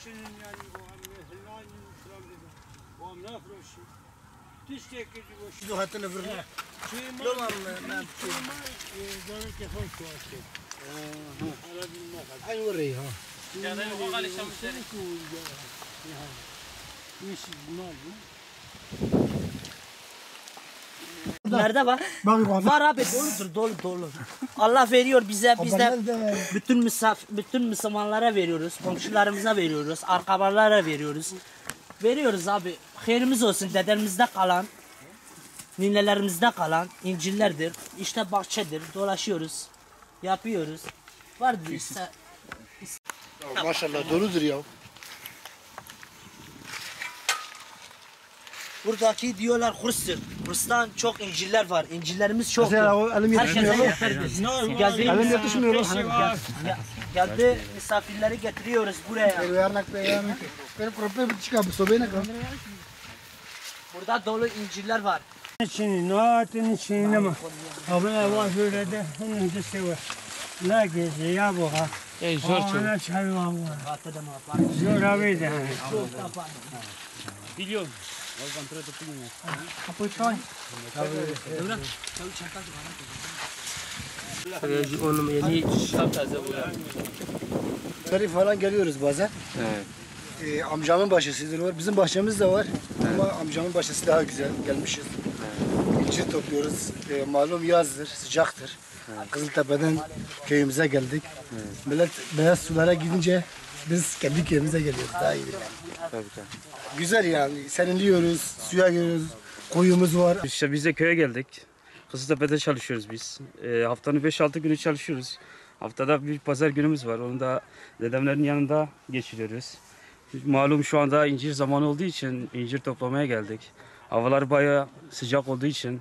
Çin'in yani bu hamle helanin şuramda. Bu hamle afroşi. Tiştek ki bu. Şu hatını bir. Tamam ben Canı kefon şu açtı. Ay orayı ha. Yani o kalışan müşteri. Nerede var? Var abi, dolu dolu. Allah veriyor bize, biz de bütün Müslümanlara veriyoruz, komşularımıza veriyoruz, arkabalara veriyoruz. Veriyoruz abi. Hayrimiz olsun, dedemizde kalan, ninelerimizde kalan incillerdir. İşte bahçedir, dolaşıyoruz, yapıyoruz. Vardır işte. Maşallah doludur ya. Buradaki diyorlar Hurs'tur. Hurs'tan çok inciller var. İncillerimiz çok. Elim Herkese yeterdir. Elim yetişmiyor. Geldi misafirleri getiriyoruz buraya. Burada dolu inciller var. Çin'in naatinin Çin'ine mi? Abi var şöyle de onun da şey var. Ne gezi ya bu ha? Zor çok. Ana çayvan var. Zor abi de. Biliyorum. Kapı çay. Onun yeni Tarif falan geliyoruz bazen. Evet. Amcamın bahçesidir var. Bizim bahçemiz de var. Ama amcamın bahçesi daha güzel. Gelmişiz. İncir topluyoruz. Malum yazdır, sıcaktır. Kızıltepe'den köyümüze geldik. Millet beyaz sulara gidince biz kendi köyümüze geliyoruz. Daha iyi yani. Tabii tabii. Güzel yani. Serinliyoruz, suya giriyoruz. Koyumuz var. İşte biz de köye geldik. Kızıltepe'de çalışıyoruz biz. Haftanın 5-6 günü çalışıyoruz. Haftada bir pazar günümüz var. Onu da dedemlerin yanında geçiriyoruz. Malum şu anda incir zamanı olduğu için incir toplamaya geldik. Havalar bayağı sıcak olduğu için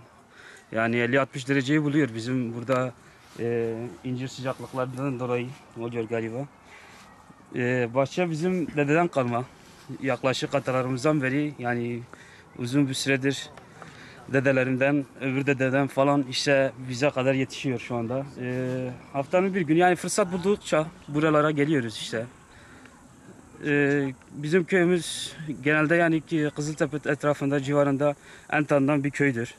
yani 50-60 dereceyi buluyor. Bizim burada incir sıcaklıklarından dolayı oluyor galiba. Bahçe bizim dededen kalma. Yaklaşık atalarımızdan beri yani uzun bir süredir dedelerimden, öbür dededen falan işte bize kadar yetişiyor şu anda. Haftanın bir günü yani fırsat buldukça buralara geliyoruz işte. Bizim köyümüz genelde yani ki Kızıltepe etrafında civarında en tanınan bir köydür.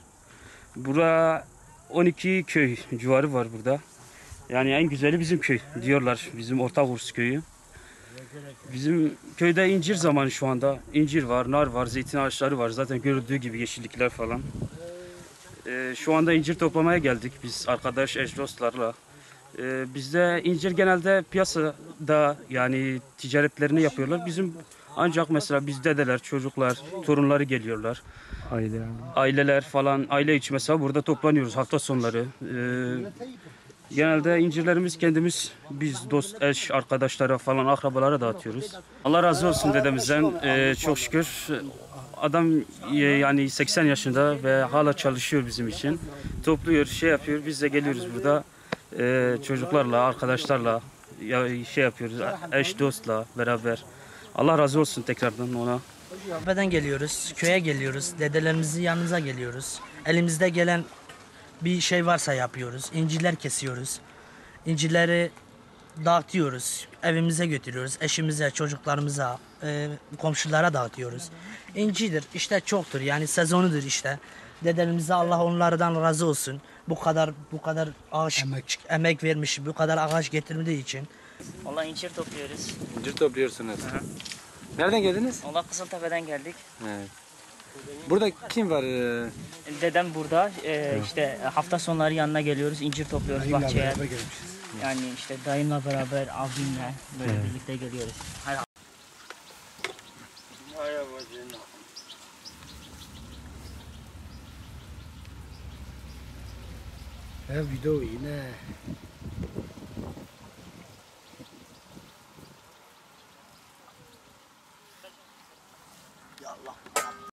Burada 12 köy civarı var burada. Yani en güzeli bizim köy diyorlar. Bizim Ortakurs köyü. Bizim köyde incir zamanı şu anda. İncir var, nar var, zeytin ağaçları var. Zaten görüldüğü gibi yeşillikler falan. Şu anda incir toplamaya geldik biz arkadaş eş dostlarla. Bizde incir genelde piyasada yani ticaretlerini yapıyorlar. Bizim ancak mesela biz dedeler, çocuklar, torunları geliyorlar. Aileler falan, aile içi mesela burada toplanıyoruz hafta sonları. Genelde incirlerimiz kendimiz, biz dost, eş, arkadaşlara falan, akrabalara dağıtıyoruz. Allah razı olsun dedemizden. Çok şükür adam yani 80 yaşında ve hala çalışıyor bizim için. Topluyor, şey yapıyor. Biz de geliyoruz burada çocuklarla, arkadaşlarla şey yapıyoruz. Eş, dostla beraber. Allah razı olsun tekrardan ona. Beden geliyoruz, köye geliyoruz, dedelerimizin yanımıza geliyoruz. Elimizde gelen bir şey varsa yapıyoruz. İncirler kesiyoruz. İncirleri dağıtıyoruz. Evimize götürüyoruz. Eşimize, çocuklarımıza, komşulara dağıtıyoruz. İncidir işte çoktur yani sezonudur işte. Dedelerimize Allah onlardan razı olsun. Bu kadar ağaç emek vermiş, bu kadar ağaç getirmediği için. Vallahi incir topluyoruz. İncir topluyorsunuz. Nereden geldiniz? Vallahi Kızıltepe'den geldik. Evet. Burada kim var? Dedem burada. İşte hafta sonları yanına geliyoruz. İncir topluyoruz bahçeye. Yani işte dayımla beraber, abimle böyle birlikte geliyoruz. Video yine. Ya Allah.